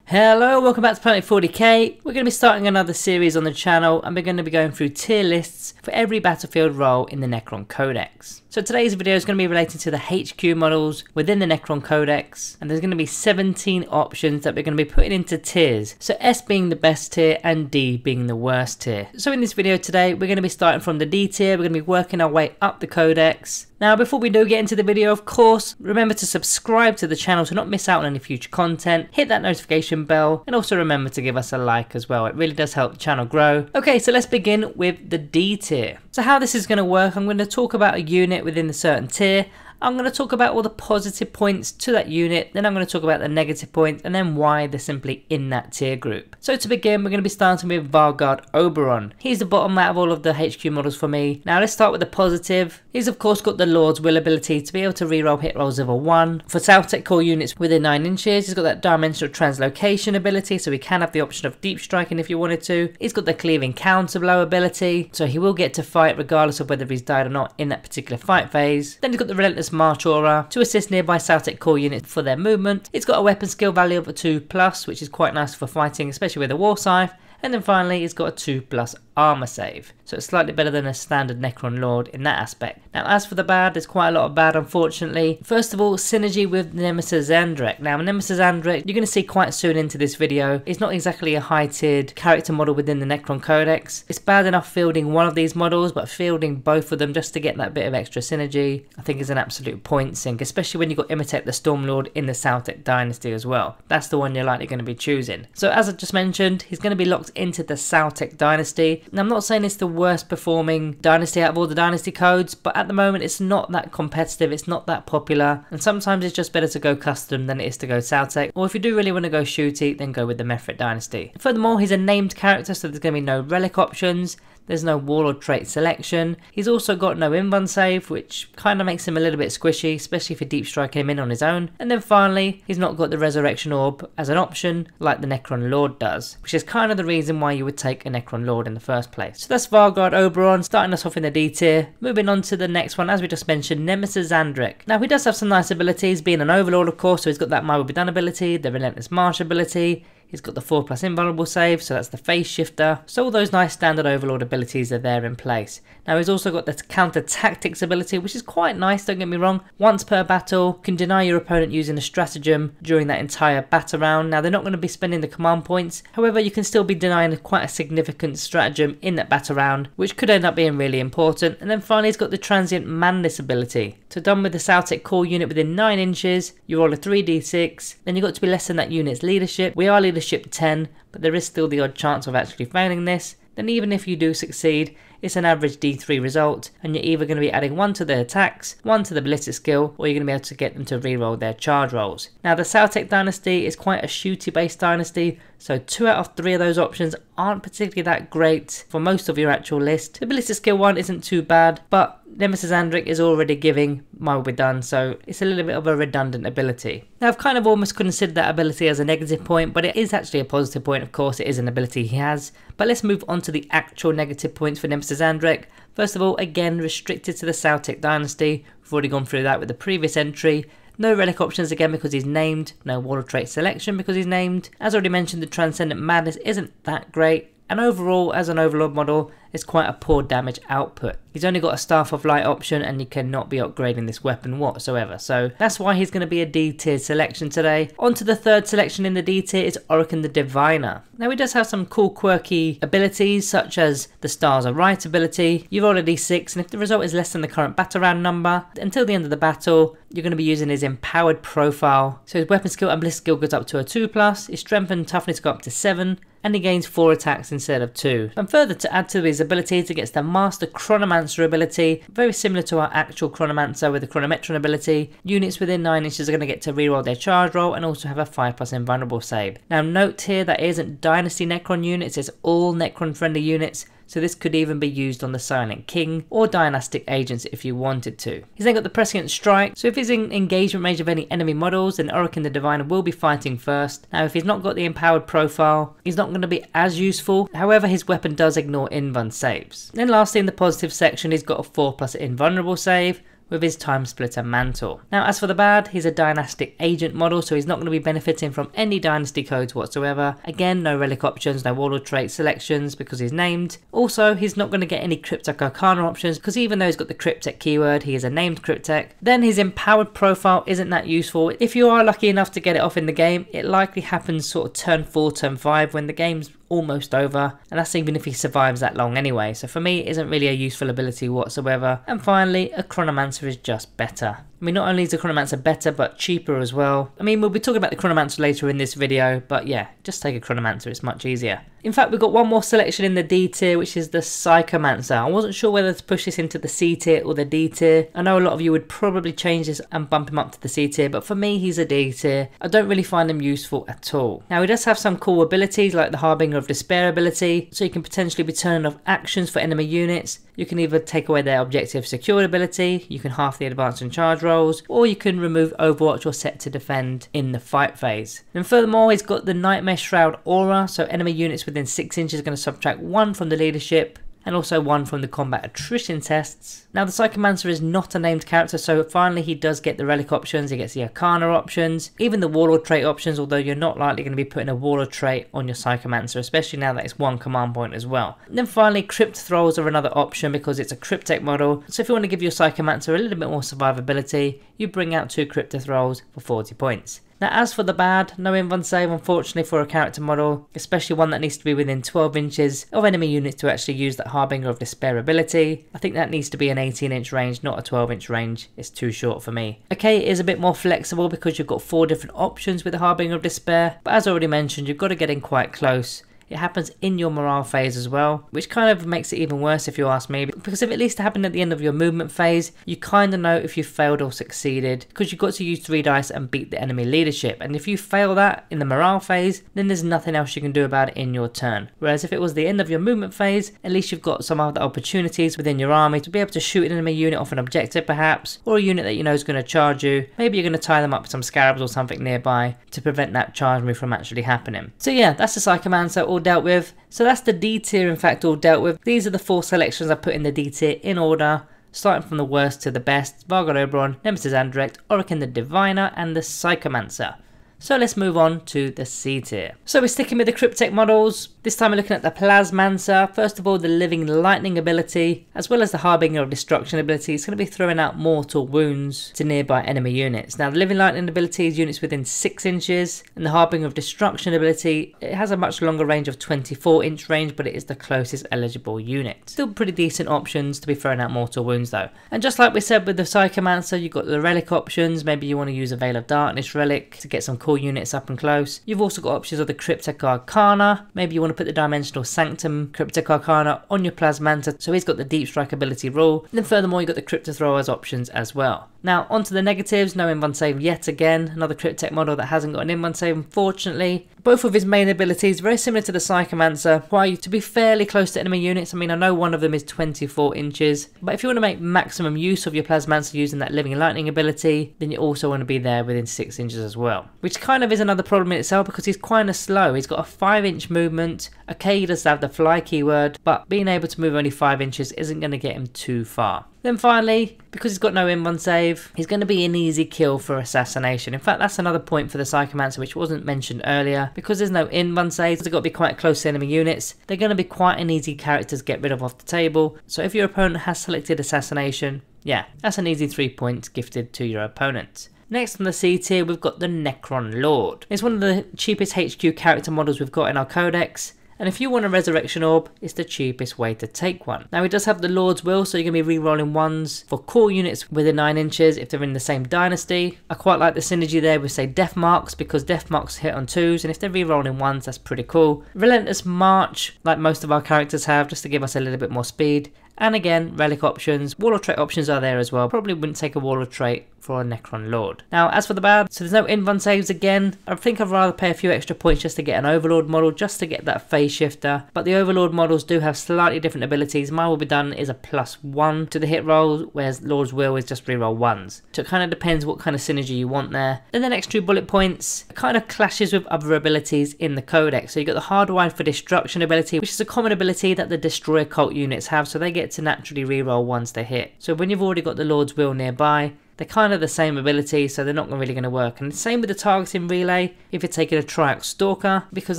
Hello, welcome back to Planet 40k. We're going to be starting another series on the channel and we're going to be going through tier lists for every battlefield role in the Necron Codex. So today's video is going to be related to the HQ models within the Necron Codex, and there's going to be 17 options that we're going to be putting into tiers. So S being the best tier and D being the worst tier. So in this video today we're going to be starting from the D tier, we're going to be working our way up the Codex. Now before we do get into the video, of course, remember to subscribe to the channel to not miss out on any future content, hit that notification bell, and also remember to give us a like as well. It really does help the channel grow. Okay, so let's begin with the D tier. So how this is going to work, I'm going to talk about a unit within the certain tier. I'm going to talk about all the positive points to that unit, then I'm going to talk about the negative points, and then why they're simply in that tier group. So to begin, we're going to be starting with Vargard Oberon. He's the bottom out of all of the HQ models for me. Now let's start with the positive. He's of course got the Lord's Will ability to be able to reroll hit rolls of a 1. For South-Tech core units within 9 inches, he's got that dimensional translocation ability, so he can have the option of deep striking if you wanted to. He's got the cleaving counter blow ability, so he will get to fight regardless of whether he's died or not in that particular fight phase. Then he's got the relentless March aura to assist nearby South-Tech core units for their movement. It's got a weapon skill value of a 2+, which is quite nice for fighting, especially with a war scythe. And then finally, it's got a 2+ armor save, so it's slightly better than a standard Necron Lord in that aspect. Now as for the bad, there's quite a lot of bad unfortunately. First of all, synergy with Nemesis Andrek. Now Nemesis Andrek, you're going to see quite soon into this video, is not exactly a high tiered character model within the Necron Codex. It's bad enough fielding one of these models, but fielding both of them just to get that bit of extra synergy, I think is an absolute point sink, especially when you've got Imitate the Stormlord in the South-Tech Dynasty as well. That's the one you're likely going to be choosing. So as I just mentioned, he's going to be locked into the South-Tech Dynasty. Now I'm not saying it's the worst performing dynasty out of all the dynasty codes, but at the moment it's not that competitive, it's not that popular, and sometimes it's just better to go custom than it is to go South-Tech, or if you do really want to go shooty, then go with the Mephrit Dynasty. Furthermore, he's a named character, so there's going to be no relic options. There's no warlord trait selection. He's also got no invuln save, which kind of makes him a little bit squishy, especially if you deep strike him in on his own. And then finally, he's not got the resurrection orb as an option like the Necron Lord does, which is kind of the reason why you would take a Necron Lord in the first place. So that's Vargard Oberon, starting us off in the D tier. Moving on to the next one, as we just mentioned, Nemesis Andrek. Now he does have some nice abilities, being an overlord of course, so he's got that My Will Be Done ability, the Relentless March ability. He's got the 4+ invulnerable save, so that's the phase shifter. So all those nice standard overlord abilities are there in place. Now he's also got the counter tactics ability, which is quite nice, don't get me wrong. Once per battle, can deny your opponent using a stratagem during that entire battle round. Now they're not going to be spending the command points, however you can still be denying quite a significant stratagem in that battle round, which could end up being really important. And then finally he's got the transient madness ability. So done with the South-Tech core unit within 9 inches, you roll a 3d6, then you've got to be less than that unit's leadership. We are leadership 10, but there is still the odd chance of actually failing this. Then even if you do succeed, it's an average D3 result, and you're either going to be adding 1 to their attacks, 1 to the ballistic skill, or you're going to be able to get them to reroll their charge rolls. Now the South-Tech Dynasty is quite a shooty based dynasty, so 2 out of 3 of those options aren't particularly that great for most of your actual list. The ballistic skill one isn't too bad, but Nemesis Andrek is already giving My Will Be Done, so it's a little bit of a redundant ability. Now I've kind of almost considered that ability as a negative point, but it is actually a positive point. Of course it is an ability he has, but let's move on to the actual negative points for Nemesis Andrek. First of all, again restricted to the South-Tech Dynasty. We've already gone through that with the previous entry. No relic options again because he's named, no warlord trait selection because he's named. As already mentioned, the Transcendent Madness isn't that great, and overall as an overlord model it's quite a poor damage output. He's only got a Staff of Light option and you cannot be upgrading this weapon whatsoever, so that's why he's going to be a D tier selection today. On to the third selection in the D tier is Orokin the Diviner. Now he does have some cool quirky abilities such as the Stars Are Right ability. You roll a D6 and if the result is less than the current battle round number, until the end of the battle you're going to be using his empowered profile. So his weapon skill and ballistic skill goes up to a 2+, his strength and toughness go up to 7, and he gains 4 attacks instead of 2. And further to add to his abilities, he gets the Master Chronomancer ability, very similar to our actual Chronomancer with the Chronometron ability. Units within 9 inches are going to get to reroll their charge roll and also have a 5+ invulnerable save. Now note here that it isn't Dynasty Necron units, it's all Necron friendly units. So this could even be used on the Silent King or Dynastic Agents if you wanted to. He's then got the Prescient Strike, so if he's in engagement range of any enemy models, then Orokin the Diviner will be fighting first. Now if he's not got the empowered profile, he's not going to be as useful, however his weapon does ignore invuln saves. Then lastly in the positive section, he's got a 4+ invulnerable save, with his Time Splitter mantle. Now as for the bad, he's a dynastic agent model, so he's not going to be benefiting from any dynasty codes whatsoever. Again, no relic options, no warlord trait selections because he's named. Also, he's not going to get any Cryptek Arcana options because even though he's got the Cryptek keyword, he is a named Cryptek. Then his empowered profile isn't that useful. If you are lucky enough to get it off in the game, it likely happens sort of turn 4, turn 5 when the game's almost over, and that's even if he survives that long anyway, so for me it isn't really a useful ability whatsoever. And finally, a Chronomancer is just better. I mean, not only is the Chronomancer better, but cheaper as well. I mean, we'll be talking about the Chronomancer later in this video, but yeah, just take a Chronomancer, it's much easier. In fact, we've got one more selection in the D tier, which is the Psychomancer. I wasn't sure whether to push this into the C tier or the D tier. I know a lot of you would probably change this and bump him up to the C tier, but for me, he's a D tier. I don't really find him useful at all. Now, he does have some cool abilities, like the Harbinger of Despair ability, so you can potentially be turning off actions for enemy units. You can either take away their objective secured ability, you can half the advance and charge rolls, or you can remove Overwatch or set to defend in the fight phase. And furthermore, he's got the Nightmare Shroud aura, so enemy units within 6 inches are going to subtract 1 from the leadership, and also 1 from the combat attrition tests. Now the Psychomancer is not a named character, so finally he does get the relic options, he gets the Arcana options, even the Warlord trait options, although you're not likely going to be putting a Warlord trait on your Psychomancer, especially now that it's 1 command point as well. And then finally, Crypt Thralls are another option because it's a Cryptek model, so if you want to give your Psychomancer a little bit more survivability, you bring out 2 Crypt Thralls for 40 points. Now as for the bad, no invuln save unfortunately for a character model, especially one that needs to be within 12 inches of enemy units to actually use that Harbinger of Despair ability. I think that needs to be an 18-inch range, not a 12-inch range, it's too short for me. Okay, it is a bit more flexible because you've got 4 different options with the Harbinger of Despair, but as already mentioned, you've got to get in quite close. It happens in your morale phase as well, which kind of makes it even worse if you ask me, because if it needs to happen at the end of your movement phase, you kind of know if you failed or succeeded, because you've got to use 3 dice and beat the enemy leadership, and if you fail that in the morale phase, then there's nothing else you can do about it in your turn. Whereas if it was the end of your movement phase, at least you've got some other opportunities within your army to be able to shoot an enemy unit off an objective perhaps, or a unit that you know is going to charge you. Maybe you're going to tie them up with some scarabs or something nearby to prevent that charge move from actually happening. So yeah, that's the Psychomancer all dealt with. So that's the D tier in fact all dealt with. These are the 4 selections I put in the D tier in order, starting from the worst to the best: Vargod Oberon, Nemesis Andirect, Orokin the Diviner, and the Psychomancer. So let's move on to the C tier. So we're sticking with the Cryptek models. This time we're looking at the Plasmancer. First of all, the Living Lightning ability, as well as the Harbinger of Destruction ability, is going to be throwing out mortal wounds to nearby enemy units. Now the Living Lightning ability is units within 6 inches, and the Harbinger of Destruction ability, it has a much longer range of 24-inch range, but it is the closest eligible unit. Still pretty decent options to be throwing out mortal wounds though. And just like we said with the Psychomancer, you've got the relic options. Maybe you want to use a Veil of Darkness relic to get some cool units up and close. You've also got options of the Cryptek Arcana. Maybe you want to put the Dimensional Sanctum Cryptek Arcana on your Plasmancer, so he's got the Deep Strike ability rule. And then furthermore, you've got the Crypt Thrower as options as well. Now onto the negatives. No invuln save yet again. Another Cryptek model that hasn't got an invuln save unfortunately. Both of his main abilities very similar to the Psychomancer, require you to be fairly close to enemy units. I mean, I know one of them is 24 inches, but if you want to make maximum use of your Plasmancer using that Living Lightning ability, then you also want to be there within 6 inches as well, which kind of is another problem in itself because he's kind of slow. He's got a 5-inch movement. Okay, he does have the fly keyword, but being able to move only 5 inches isn't going to get him too far. Then finally, because he's got no invuln save, he's going to be an easy kill for assassination. In fact, that's another point for the Psychomancer which wasn't mentioned earlier. Because there's no invuln save, they've got to be quite close to enemy units. They're going to be quite an easy character to get rid of off the table. So if your opponent has selected assassination, yeah, that's an easy 3 points gifted to your opponent. Next on the C tier, we've got the Necron Lord. It's one of the cheapest HQ character models we've got in our codex. And if you want a Resurrection Orb, it's the cheapest way to take one. Now, it does have the Lord's Will, so you're going to be re-rolling 1s for core units within 9 inches if they're in the same dynasty. I quite like the synergy there with, say, Death Marks, because Death Marks hit on 2s, and if they're re-rolling 1s, that's pretty cool. Relentless March, like most of our characters have, just to give us a little bit more speed. And again, relic options, warlord trait options are there as well. Probably wouldn't take a warlord trait for a Necron Lord. Now, as for the bad, so there's no invuln saves again. I think I'd rather pay a few extra points just to get an Overlord model, just to get that phase shifter. But the Overlord models do have slightly different abilities. My Will Be Done is a +1 to the hit roll, whereas Lord's Will is just reroll 1s. So it kind of depends what kind of synergy you want there. Then the next 2 bullet points kind of clashes with other abilities in the codex. So you've got the Hardwired for Destruction ability, which is a common ability that the Destroyer cult units have. So they get get to naturally reroll once they hit. So when you've already got the Lord's Will nearby, they're kind of the same ability, so they're not really going to work. And the same with the targeting relay if you're taking a Triarch Stalker, because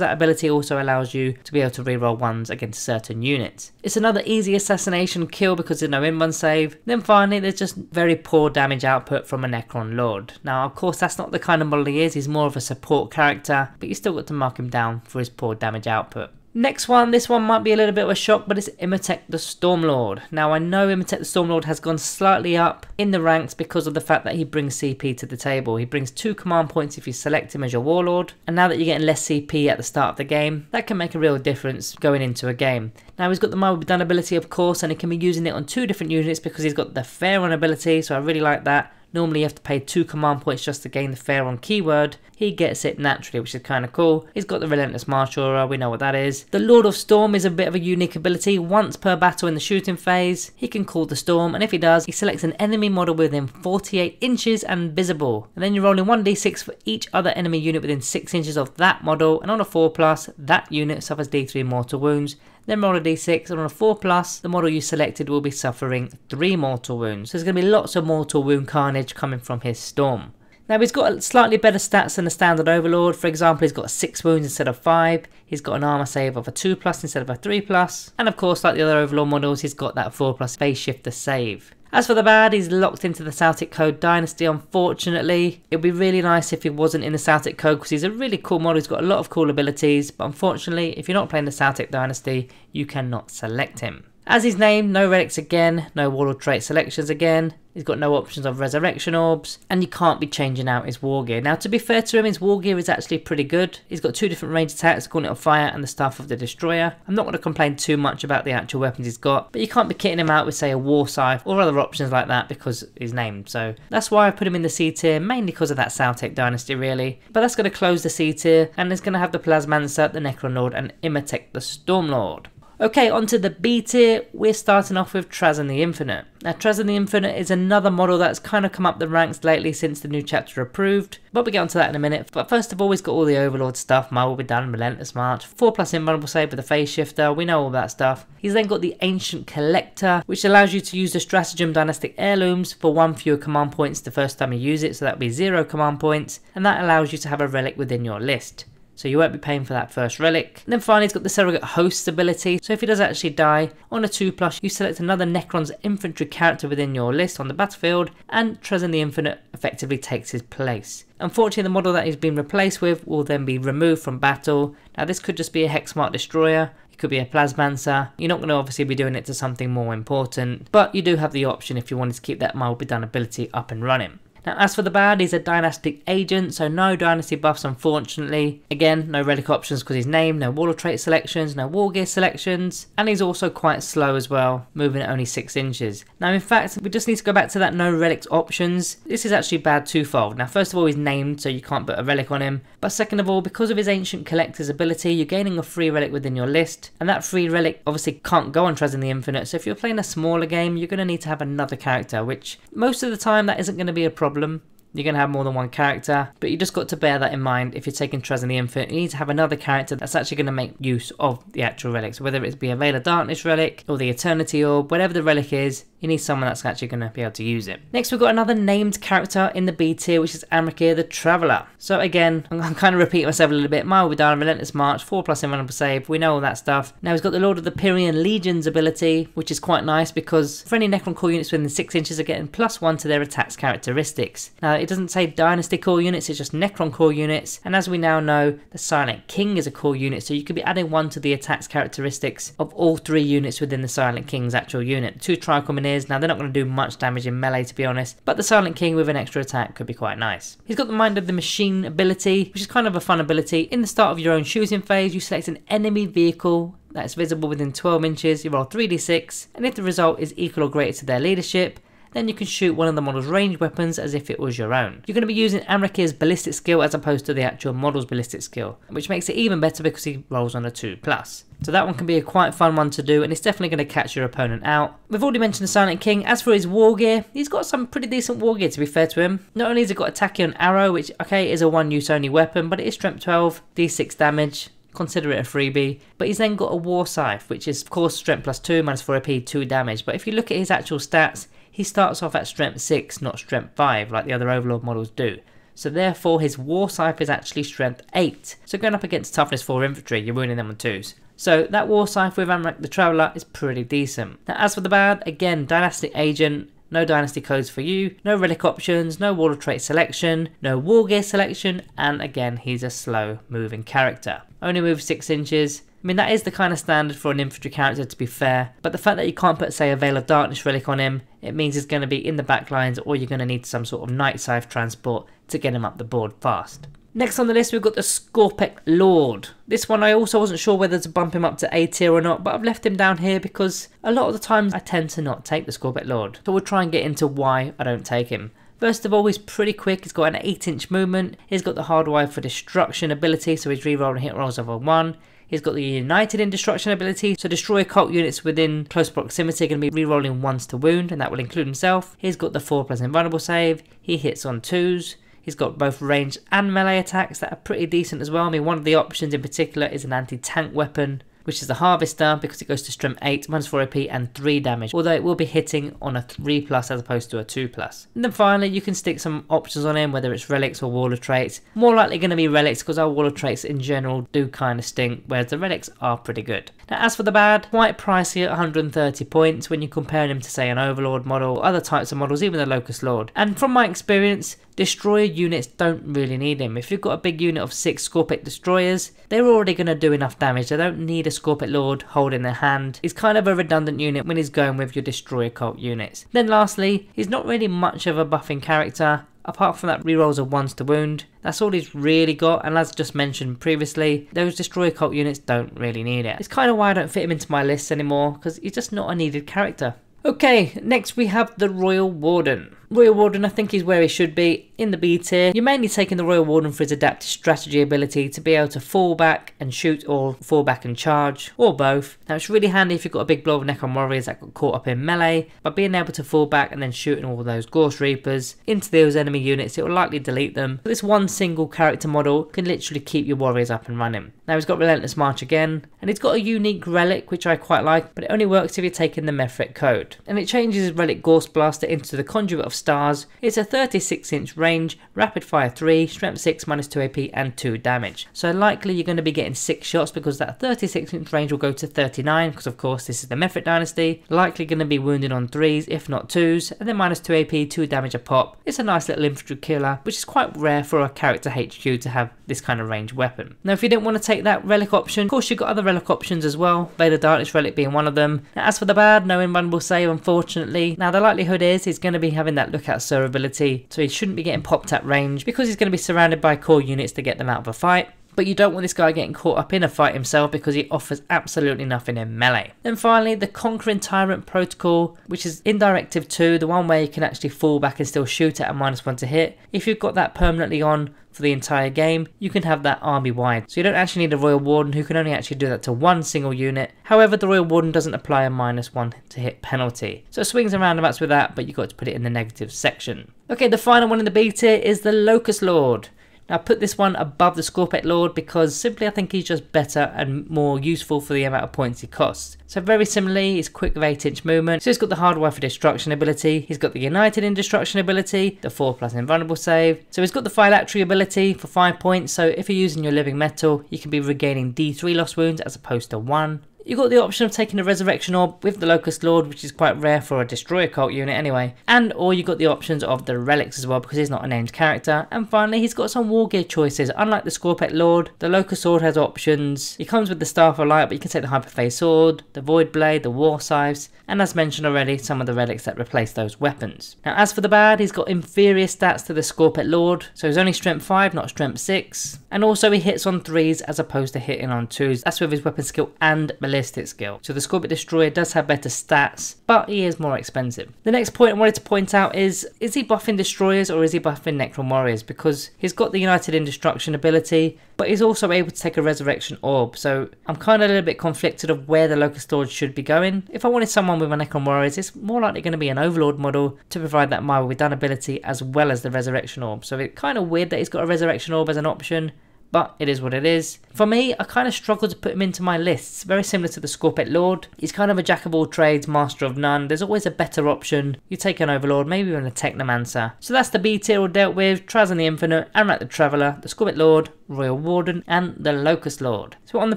that ability also allows you to be able to reroll ones against certain units. It's another easy assassination kill because there's no in-run save. Then finally, there's just very poor damage output from a Necron Lord. Now, of course, that's not the kind of model he is. He's more of a support character, but you still got to mark him down for his poor damage output. Next one, this one might be a little bit of a shock, but it's Imhotep the Stormlord. Now I know Imhotep the Stormlord has gone slightly up in the ranks because of the fact that he brings CP to the table. He brings 2 command points if you select him as your Warlord, and now that you're getting less CP at the start of the game, that can make a real difference going into a game. Now he's got the Might Be Done ability of course, and he can be using it on 2 different units because he's got the Pharaon ability, so I really like that. Normally you have to pay 2 command points just to gain the Pharaon keyword. He gets it naturally, which is kind of cool. He's got the Relentless March Aura, we know what that is. The Lord of Storm is a bit of a unique ability. Once per battle in the shooting phase, he can call the storm, and if he does, he selects an enemy model within 48 inches and visible. And then you're rolling 1d6 for each other enemy unit within 6 inches of that model, and on a 4+, that unit suffers d3 mortal wounds. Then roll a d6, and on a 4+, the model you selected will be suffering 3 mortal wounds. So there's going to be lots of mortal wound carnage coming from his storm. Now he's got slightly better stats than the standard Overlord. For example, he's got 6 wounds instead of 5. He's got an armor save of a 2+ instead of a 3+. And of course, like the other Overlord models, he's got that 4+ phase shifter save. As for the bad, he's locked into the Celtic Code Dynasty, unfortunately. It would be really nice if he wasn't in the Celtic Code because he's a really cool model, he's got a lot of cool abilities, but unfortunately, if you're not playing the Celtic Dynasty, you cannot select him. As he's named, no relics again, no Warlord trait selections again, he's got no options of resurrection orbs, and you can't be changing out his war gear. Now to be fair to him, his war gear is actually pretty good. He's got 2 different range attacks, Gauntlet of Fire and the Staff of the Destroyer. I'm not going to complain too much about the actual weapons he's got, but you can't be kitting him out with say a War Scythe or other options like that because he's named. So that's why I put him in the C tier, mainly because of that Celtic Dynasty really. But that's going to close the C tier, and it's going to have the Plasmancer, the Necron Lord and Imhotep the Stormlord. Okay, onto the B tier, we're starting off with Trazyn the Infinite. Now Trazyn the Infinite is another model that's kind of come up the ranks lately since the new chapter approved, but we'll get onto that in a minute. But first of all, he's got all the Overlord stuff, Might Will Be Done, Relentless March, 4+ invulnerable save with the phase shifter, we know all that stuff. He's then got the Ancient Collector, which allows you to use the Stratagem Dynastic Heirlooms for 1 fewer command points the first time you use it, so that would be 0 command points, and that allows you to have a relic within your list. So you won't be paying for that first relic. And then finally he's got the Surrogate Hosts ability, so if he does actually die, on a 2+, you select another Necron's infantry character within your list on the battlefield, and Trazyn the Infinite effectively takes his place. Unfortunately, the model that he's been replaced with will then be removed from battle. Now this could just be a Hexmark Destroyer, it could be a Plasmancer. You're not going to obviously be doing it to something more important, but you do have the option if you wanted to keep that Might Will Be Done ability up and running. Now as for the bad, he's a Dynastic Agent, so no Dynasty buffs unfortunately. Again, no relic options because he's named, no Warlord trait selections, no War Gear selections, and he's also quite slow as well, moving at only 6 inches. Now in fact, we just need to go back to that no relics options. This is actually bad twofold. Now first of all, he's named, so you can't put a relic on him, but second of all, because of his Ancient Collector's ability, you're gaining a free relic within your list, and that free relic obviously can't go on Trazyn the Infinite, so if you're playing a smaller game, you're going to need to have another character, which most of the time that isn't going to be a problem. You're going to have more than one character, but you just got to bear that in mind. If you're taking Trazyn the Infinite, you need to have another character that's actually going to make use of the actual relics, whether it be a Veil of Darkness relic or the Eternity Orb, whatever the relic is, you need someone that's actually going to be able to use it. Next we've got another named character in the B tier, which is Amrakir the Traveller. So again, I'm kind of repeating myself a little bit. Might Will Be Done, Relentless March, 4+ invulnerable save, we know all that stuff. Now he's got the Lord of the Pyrian Legions ability, which is quite nice because for any Necron core units within 6 inches are getting +1 to their attacks characteristics. Now it doesn't say Dynasty core units, it's just Necron core units, and as we now know, the Silent King is a core unit, so you could be adding 1 to the attacks characteristics of all 3 units within the Silent King's actual unit. 2 Trichomineers, now they're not going to do much damage in melee to be honest, but the Silent King with an extra attack could be quite nice. He's got the Mind of the Machine ability, which is kind of a fun ability. In the start of your own shooting phase, you select an enemy vehicle that's visible within 12 inches, you roll 3d6, and if the result is equal or greater to their leadership, then you can shoot one of the model's ranged weapons as if it was your own. You're going to be using Amrakir's ballistic skill as opposed to the actual model's ballistic skill, which makes it even better because he rolls on a 2+. So that one can be a quite fun one to do, and it's definitely going to catch your opponent out. We've already mentioned the Silent King. As for his war gear, he's got some pretty decent war gear to be fair to him. Not only has he got a Tachyon Arrow, which okay is a 1 use only weapon, but it is strength 12, d6 damage. consider it a freebie. But he's then got a War Scythe, which is of course strength +2, -4 AP, 2 damage. But if you look at his actual stats, he starts off at strength 6, not strength 5, like the other Overlord models do. So therefore his War Scythe is actually strength 8. So going up against toughness 4 infantry, you're winning them on 2s. So that War Scythe with Amrak the Traveller is pretty decent. Now as for the bad, again, Dynastic Agent, no Dynasty codes for you, no relic options, no Wall of Trait selection, no War Gear selection, and again he's a slow moving character. Only moves 6 inches. I mean, that is the kind of standard for an infantry character, to be fair, but the fact that you can't put, say, a Veil of Darkness relic on him, it means he's going to be in the back lines, or you're going to need some sort of Night Scythe transport to get him up the board fast. Next on the list we've got the Scorpek Lord. This one I also wasn't sure whether to bump him up to A tier or not, but I've left him down here because a lot of the times I tend to not take the Scorpek Lord. So we'll try and get into why I don't take him. First of all, he's pretty quick, he's got an 8-inch movement, he's got the Hardwire for Destruction ability, so he's rerolling hit rolls over 1. He's got the United in Destruction ability, so destroy occult units within close proximity are going to be rerolling 1s to wound, and that will include himself. He's got the 4+ invulnerable save, he hits on 2s. He's got both ranged and melee attacks that are pretty decent as well. I mean, one of the options in particular is an anti-tank weapon, which is the Harvester, because it goes to strength 8, -4 AP and 3 damage, although it will be hitting on a 3+ as opposed to a 2+. And then finally you can stick some options on him, whether it's relics or Wall of Traits. More likely going to be relics because our Wall of Traits in general do kind of stink, whereas the relics are pretty good. Now as for the bad, quite pricey at 130 points when you compare him to, say, an Overlord model, other types of models, even the Locust Lord. And from my experience, destroyer units don't really need him. If you've got a big unit of 6 Scorpek destroyers, they're already going to do enough damage. They don't need a Scorpek Lord holding their hand. He's kind of a redundant unit when he's going with your destroyer cult units. Then lastly, he's not really much of a buffing character. Apart from that rerolls of 1s to wound, that's all he's really got, and as just mentioned previously, those destroyer cult units don't really need it. It's kind of why I don't fit him into my lists anymore, because he's just not a needed character. Okay, next we have the Royal Warden. Royal Warden, I think, is where he should be, in the B tier. You're mainly taking the Royal Warden for his adaptive strategy ability to be able to fall back and shoot, or fall back and charge, or both. Now it's really handy if you've got a big blob of Necron warriors that got caught up in melee, but being able to fall back and then shooting all those Gorse Reapers into those enemy units, it will likely delete them. But this one single character model can literally keep your warriors up and running. Now he's got Relentless March again, and he's got a unique relic which I quite like, but it only works if you're taking the Mefret code. And it changes his relic Gorse Blaster into the Conduit of Stars. It's a 36-inch range, rapid fire 3, strength 6, -2 AP and 2 damage. So likely you're going to be getting 6 shots because that 36-inch range will go to 39 because of course this is the Mefret dynasty. Likely going to be wounded on 3s if not 2s, and then -2 AP, 2 damage a pop. It's a nice little infantry killer, which is quite rare for a character HQ to have this kind of ranged weapon. Now if you didn't want to take that relic option, of course you've got other relic options as well, Veil of Darkness relic being one of them. Now as for the bad, no invulnerable save unfortunately. Now the likelihood is he's going to be having that Lookout Sir ability, so he shouldn't be getting popped at range because he's going to be surrounded by core units to get them out of a fight. But you don't want this guy getting caught up in a fight himself because he offers absolutely nothing in melee. Then finally, the Conquering Tyrant Protocol, which is in Directive 2, the one where you can actually fall back and still shoot at a -1 to hit. If you've got that permanently on for the entire game, you can have that army wide. So you don't actually need a Royal Warden who can only actually do that to one single unit. However, the Royal Warden doesn't apply a -1 to hit penalty. So swings and roundabouts with that, but you've got to put it in the negative section. Okay, the final one in the B tier is the Locust Lord. Now I put this one above the Scorpek Lord because simply I think he's just better and more useful for the amount of points he costs. So very similarly, he's quick with 8-inch movement. So he's got the Hardwire for Destruction ability, he's got the United in Destruction ability, the 4+ invulnerable save. So he's got the Phylactery ability for 5 points, so if you're using your Living Metal, you can be regaining D3 lost wounds as opposed to 1. You've got the option of taking a Resurrection Orb with the Locust Lord, which is quite rare for a Destroyer cult unit anyway. And or you've got the options of the Relics as well because he's not a named character. And finally, he's got some War Gear choices. Unlike the Scorpek Lord, the Locust Sword has options. He comes with the Staff of Light, but you can take the Hyperphase Sword, the Void Blade, the War Scythes, and as mentioned already, some of the relics that replace those weapons. Now as for the bad, he's got inferior stats to the Scorpek Lord, so he's only strength 5, not strength 6. And also he hits on 3s as opposed to hitting on 2s. That's with his weapon skill and ballistic skill. So the Scorpek Destroyer does have better stats, but he is more expensive. The next point I wanted to point out is he buffing Destroyers or is he buffing Necron Warriors? Because he's got the United in Destruction ability, but he's also able to take a Resurrection Orb. So I'm kind of a little bit conflicted of where the Locust Lord should be going. If I wanted someone with a Necron Warriors, it's more likely going to be an Overlord model to provide that Mile with Done ability as well as the Resurrection Orb. So it's kind of weird that he's got a Resurrection Orb as an option, but it is what it is. For me, I kind of struggle to put him into my lists, very similar to the Scorpet Lord. He's kind of a jack of all trades, master of none. There's always a better option. You take an Overlord, maybe even a Technomancer. So that's the B tier all dealt with: Trials in the Infinite, Amrak the Traveller, the Scorpet Lord, Royal Warden, and the Locust Lord. So on the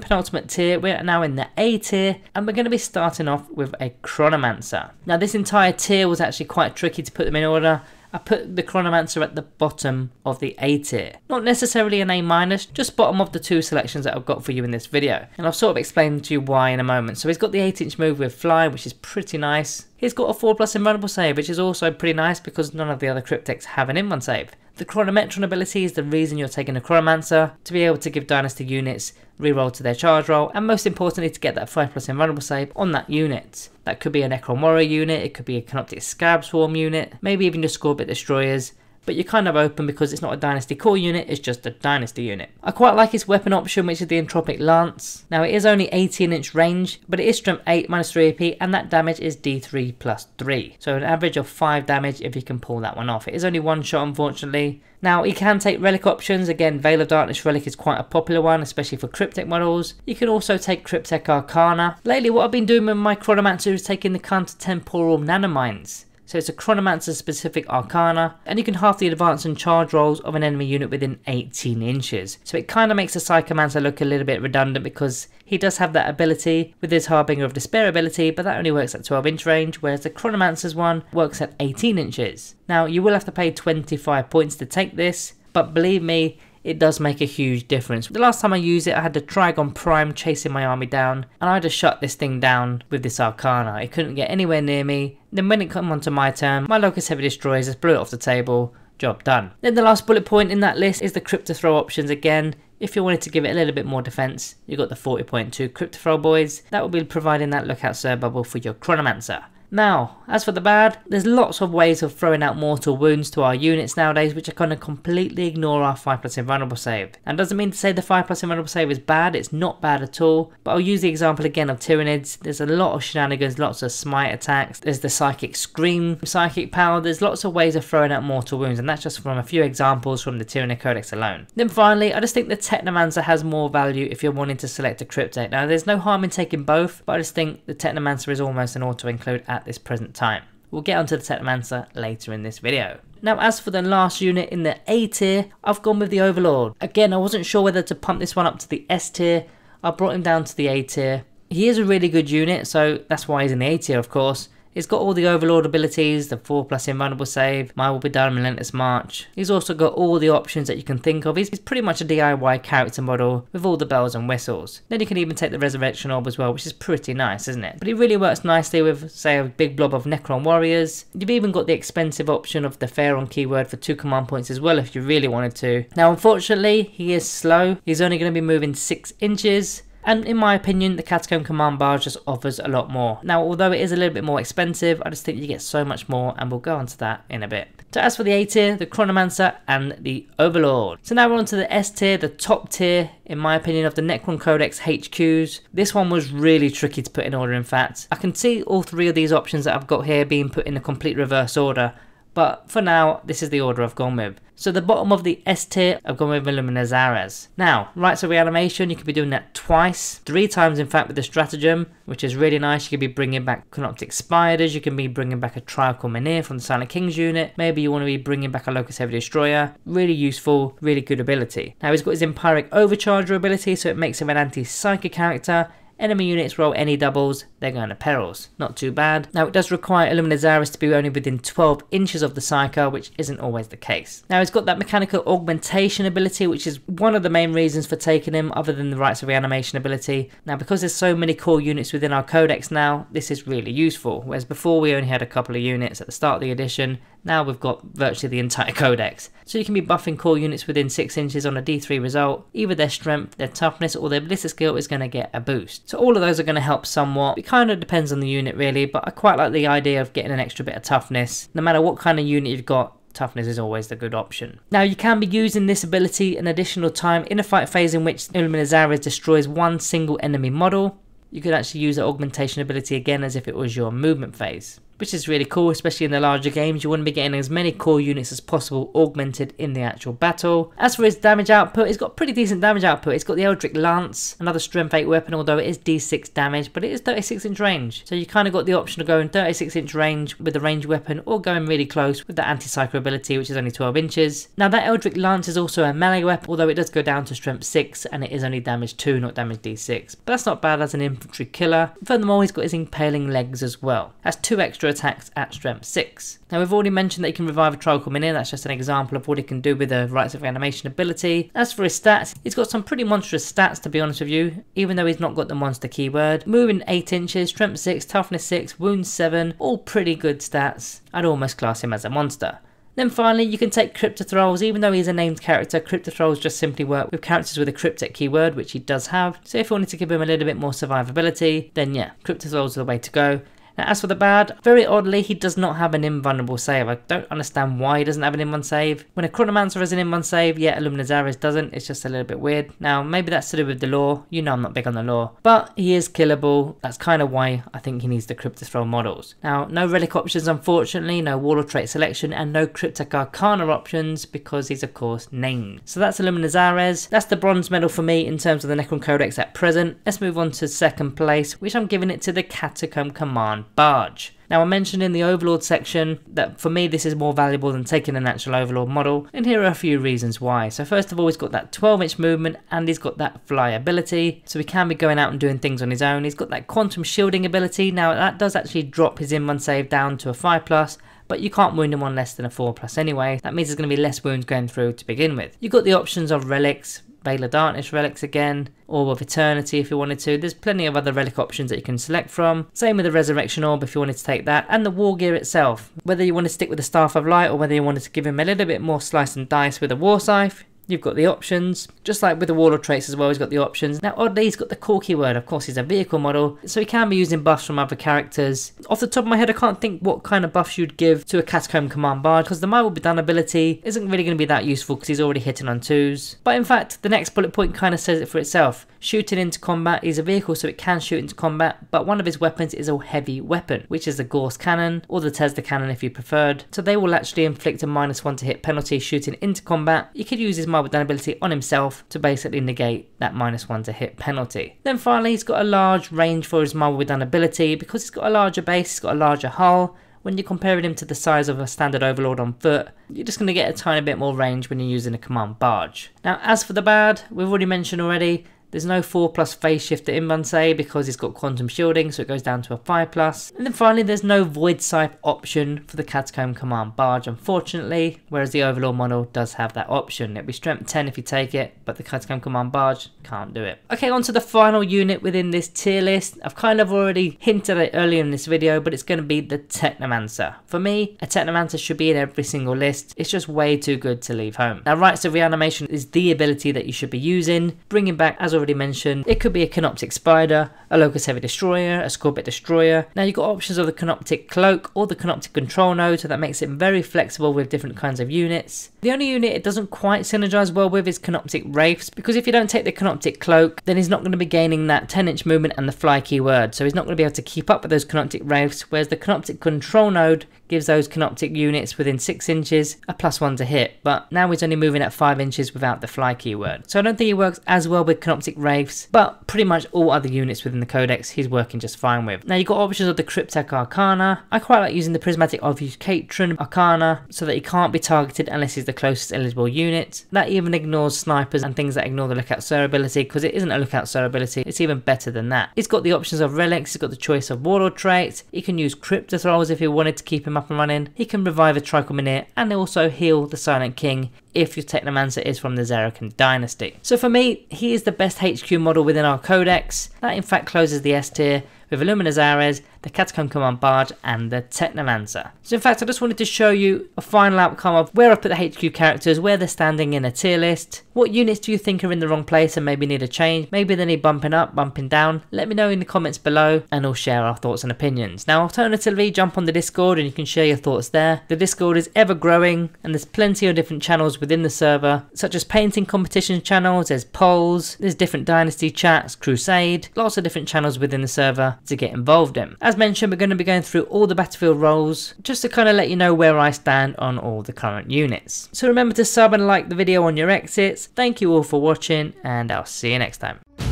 penultimate tier, we're now in the A tier, and we're going to be starting off with a Chronomancer. Now this entire tier was actually quite tricky to put them in order. I put the Chronomancer at the bottom of the A tier. Not necessarily an A-, just bottom of the two selections that I've got for you in this video. And I'll sort of explain to you why in a moment. So he's got the 8-inch move with Fly, which is pretty nice. He's got a 4+ invulnerable save, which is also pretty nice because none of the other Cryptecs have an in-1 save. The Chronometron ability is the reason you're taking a Chronomancer, to be able to give Dynasty units reroll to their charge roll, and most importantly to get that 5+ invulnerable save on that unit. That could be a Necron Warrior unit, it could be a Canoptic Scarab Swarm unit, maybe even your Scorpet Destroyers. But you're kind of open because it's not a Dynasty core unit, it's just a Dynasty unit. I quite like his weapon option, which is the Entropic Lance. Now it is only 18-inch range, but it is strength 8 -3 AP, and that damage is D3 + 3. So an average of 5 damage if you can pull that one off. It is only one shot, unfortunately. Now you can take relic options. Again, Veil of Darkness relic is quite a popular one, especially for Cryptek models. You can also take Cryptek Arcana. Lately what I've been doing with my Chronomancer is taking the Counter-Temporal Nanomines. So it's a Chronomancer specific Arcana, and you can half the advance and charge rolls of an enemy unit within 18 inches. So it kind of makes the Psychomancer look a little bit redundant because he does have that ability with his Harbinger of Despair ability, but that only works at 12-inch range, whereas the Chronomancer's one works at 18 inches. Now you will have to pay 25 points to take this, but believe me, it does make a huge difference. The last time I used it, I had the Trigon Prime chasing my army down, and I just shut this thing down with this Arcana. It couldn't get anywhere near me. Then when it came onto my turn, my Locust Heavy Destroyers just blew it off the table. Job done. Then the last bullet point in that list is the Crypto Throw options again. If you wanted to give it a little bit more defense, you got the 40.2 Crypto Throw boys. That will be providing that Lookout Sir bubble for your Chronomancer. Now, as for the bad, there's lots of ways of throwing out mortal wounds to our units nowadays, which are going to completely ignore our 5+ invulnerable save. And doesn't mean to say the 5+ invulnerable save is bad, it's not bad at all, but I'll use the example again of Tyranids. There's a lot of shenanigans, lots of smite attacks, there's the Psychic Scream, Psychic Power, there's lots of ways of throwing out mortal wounds, and that's just from a few examples from the Tyranid Codex alone. Then finally, I just think the Technomancer has more value if you're wanting to select a Cryptek. Now there's no harm in taking both, but I just think the Technomancer is almost an auto-include at this present time. We'll get onto the Technomancer later in this video. Now as for the last unit in the A tier, I've gone with the Overlord. Again, I wasn't sure whether to pump this one up to the S tier. I brought him down to the A tier. He is a really good unit, so that's why he's in the A tier, of course. He's got all the Overlord abilities, the 4+ invulnerable save, My Will Be Done, Relentless March. He's also got all the options that you can think of. He's pretty much a DIY character model with all the bells and whistles. Then you can even take the Resurrection Orb as well, which is pretty nice, isn't it? But he really works nicely with, say, a big blob of Necron warriors. You've even got the expensive option of the Pharaon keyword for 2 command points as well if you really wanted to. Now unfortunately, he is slow. He's only going to be moving 6 inches. And in my opinion, the Catacomb Command Barge just offers a lot more. Now, although it is a little bit more expensive, I just think you get so much more, and we'll go on to that in a bit. So as for the A tier, the Chronomancer and the Overlord. So now we're on to the S tier, the top tier, in my opinion, of the Necron Codex HQs. This one was really tricky to put in order, in fact. I can see all 3 of these options that I've got here being put in a complete reverse order, but for now, this is the order I've gone with. So the bottom of the S tier, I've gone with Illumina Zares. Now, Rites of Reanimation, you could be doing that twice, 3 times in fact with the Stratagem, which is really nice. You could be bringing back Canoptic Spiders, you can be bringing back a Trial Menhir from the Silent Kings unit, maybe you want to be bringing back a Locust Heavy Destroyer. Really useful, really good ability. Now he's got his Empyric Overcharger ability, so it makes him an anti-psychic character. Enemy units roll any doubles, they're going to perils. Not too bad. Now it does require Illumina Zares to be only within 12 inches of the Psycho, which isn't always the case. Now he's got that Mechanical Augmentation ability, which is one of the main reasons for taking him, other than the Rites of Reanimation ability. Now because there's so many core units within our codex now, this is really useful. Whereas before we only had a couple of units at the start of the edition, now we've got virtually the entire codex. So you can be buffing core units within 6 inches on a D3 result. Either their strength, their toughness, or their ballistic skill is going to get a boost. So all of those are going to help somewhat. It kind of depends on the unit really, but I quite like the idea of getting an extra bit of toughness. No matter what kind of unit you've got, toughness is always the good option. Now you can be using this ability an additional time in a fight phase in which Illumina Zares destroys one single enemy model. You could actually use the augmentation ability again as if it was your movement phase. which is really cool, especially in the larger games. You want to be getting as many core units as possible augmented in the actual battle. As for his damage output, he's got pretty decent damage output. He's got the Eldritch Lance, another strength 8 weapon, although it is D6 damage, but it is 36-inch range. So you kind of got the option of going 36-inch range with the ranged weapon, or going really close with the anti-psycho ability, which is only 12 inches. Now that Eldritch Lance is also a melee weapon, although it does go down to strength 6, and it is only damage 2, not damage D6. But that's not bad as an infantry killer. Furthermore, he's got his impaling legs as well. That's 2 extra attacks at strength 6. Now we've already mentioned that he can revive a Trichol Minion. That's just an example of what he can do with the Rites of Reanimation ability. As for his stats, he's got some pretty monstrous stats, to be honest with you, even though he's not got the monster keyword. Moving 8 inches, strength 6, toughness 6, wounds 7, all pretty good stats. I'd almost class him as a monster. Then finally, you can take Cryptothralls. Even though he's a named character, Cryptothralls just simply work with characters with a cryptic keyword, which he does have. So if you wanted to give him a little bit more survivability, then yeah, Cryptothralls are the way to go. Now as for the bad, very oddly, he does not have an invulnerable save. I don't understand why he doesn't have an in-1 save. When a Chronomancer has an in-1 save, yet Illuminazares doesn't. It's just a little bit weird. Now maybe that's to do with the lore. You know I'm not big on the lore. But he is killable. That's kind of why I think he needs the Cryptothrall models. Now no relic options unfortunately, no Warlord trait selection, and no Cryptic Arcana options because he's of course named. So that's Illuminazares. That's the bronze medal for me in terms of the Necron Codex at present. Let's move on to second place, which I'm giving it to the Catacomb Command Barge. Now I mentioned in the Overlord section that for me this is more valuable than taking a natural Overlord model, and here are a few reasons why. So first of all, he's got that 12-inch movement and he's got that fly ability, so he can be going out and doing things on his own. He's got that quantum shielding ability. Now that does actually drop his in-1 save down to a 5+, but you can't wound him on less than a 4+ anyway. That means there's going to be less wounds going through to begin with. You've got the options of relics, Veil of Darkness relics again, Orb of Eternity if you wanted to. There's plenty of other relic options that you can select from. Same with the Resurrection Orb if you wanted to take that, and the War Gear itself. Whether you want to stick with the Staff of Light or whether you wanted to give him a little bit more slice and dice with a War Scythe, you've got the options. Just like with the Warlord traits as well, he's got the options. Now oddly, he's got the core keyword. Of course, he's a vehicle model, so he can be using buffs from other characters. Off the top of my head, I can't think what kind of buffs you'd give to a Catacomb Command Barge, because the Might Will Be Done ability isn't really going to be that useful because he's already hitting on 2s. But in fact, the next bullet point kind of says it for itself. Shooting into combat, he's a vehicle so it can shoot into combat, but one of his weapons is a heavy weapon, which is the Gorse Cannon, or the Tesla Cannon if you preferred. So they will actually inflict a -1 to hit penalty shooting into combat. You could use his Might Will Be Done ability on himself to basically negate that -1 to hit penalty. Then finally, he's got a large range for his Might Will Be Done ability. Because he's got a larger base, he's got a larger hull. When you're comparing him to the size of a standard Overlord on foot, you're just going to get a tiny bit more range when you're using a Command Barge. Now as for the bad, we've already mentioned already, there's no 4+ phase shifter in-1 save because he's got quantum shielding, so it goes down to a 5+. And then finally, there's no Void Scythe option for the Catacomb Command Barge, unfortunately, whereas the Overlord model does have that option. It'll be strength 10 if you take it, but the Catacomb Command Barge can't do it. Okay, on to the final unit within this tier list. I've kind of already hinted at it earlier in this video, but it's going to be the Technomancer. For me, a Technomancer should be in every single list. It's just way too good to leave home. Now, Rites of Reanimation is the ability that you should be using. Bringing back, as already mentioned, it could be a Canoptic Spider, a Locust Heavy Destroyer, a Scorpic Destroyer. Now you've got options of the Canoptic Cloak or the Canoptic Control Node, so that makes it very flexible with different kinds of units. The only unit it doesn't quite synergize well with is Canoptic Wraiths, because if you don't take the Canoptic Cloak, then he's not going to be gaining that 10-inch movement and the fly keyword, so he's not going to be able to keep up with those Canoptic Wraiths, whereas the Canoptic Control Node gives those Canoptic units within 6 inches a +1 to hit, but now he's only moving at 5 inches without the fly keyword. So I don't think he works as well with Canoptic Wraiths, but pretty much all other units within the codex he's working just fine with. Now you've got options of the Cryptek Arcana. I quite like using the Prismatic Obfuscation Arcana so that he can't be targeted unless he's the closest eligible unit. That even ignores snipers and things that ignore the Lookout Sir ability, because it isn't a Lookout Sir ability, it's even better than that. He's got the options of relics, he's got the choice of Warlord traits, he can use Cryptothralls if he wanted to keep him up and running, he can revive a Trichol Minion, and also heal the Silent King if your Technomancer is from the Zerakan dynasty. So for me, he is the best HQ model within our codex. That in fact closes the S tier with Illuminazares, the Catacomb Command Barge, and the Technomancer. So in fact, I just wanted to show you a final outcome of where I put the HQ characters, where they're standing in a tier list. What units do you think are in the wrong place and maybe need a change? Maybe they need bumping up, bumping down? Let me know in the comments below and we'll share our thoughts and opinions. Now alternatively, jump on the Discord and you can share your thoughts there. The Discord is ever growing and there's plenty of different channels channels within the server, such as painting competition channels, there's polls, there's different dynasty chats, crusade, lots of different channels within the server to get involved in. As mentioned, we're going to be going through all the battlefield roles, just to kind of let you know where I stand on all the current units. So remember to sub and like the video on your exits. Thank you all for watching, and I'll see you next time.